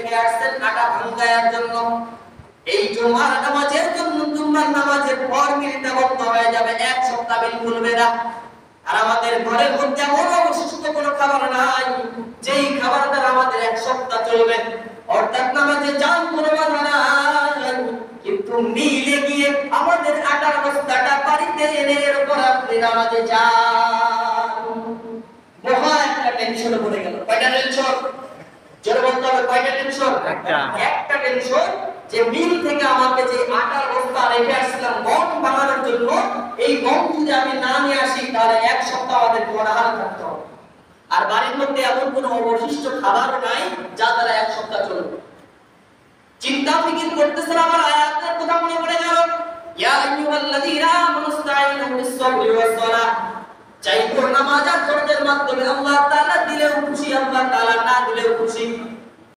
রেখে আসছেন আটা ভাঙার জন্য। এই জুমার নামাজের জন্য জুমার নামাজের পর বিলটা বন্ধ হয়ে যাবে, এক সপ্তাহ বিল খুলবে না। আর আমাদের ঘরের মধ্যে এমন অবশিষ্ট কোনো খাবার নাই যেই খাবার দ্বারা আমাদের এক সপ্তাহ চলবে, অর্থাৎ নামাজে যান কোনো বাধা নাই, কিন্তু মিলে গিয়ে আমাদের আটার বস্তাটা বাড়িতে এনে এরপর আপনি নামাজে যান। মহা একটা টেনশনে পড়ে গেল। কয়টা টেনশন? জোরে বলতে হবে, কয়টা টেনশন? একটা টেনশন যে মিল থেকে আমাকে যে আটার বস্তা রেখে আসছিলাম গম বানানোর জন্য, এই গম যদি আমি না নিয়ে আসি তাহলে এক সপ্তাহ আমাদের অনাহারে থাকতে হবে। আর বাড়ির মধ্যে এমন কোনো অবশিষ্ট খাবারও নাই যা দ্বারা এক সপ্তাহ চলবে। চিন্তা ফিকির করতেছেন, আমার আয়াতের কথা মনে পড়ে গেল, ইয়া আইয়ুহাল্লাযীনা আমানুস্তাঈনু বিস-সাবরি ওয়াস-সালাহ। চাইতো নামাজ আর ফরজের মাধ্যমে আল্লাহ তাআলা দিলেও খুশি, আল্লাহ তাআলা না দিলেও খুশি।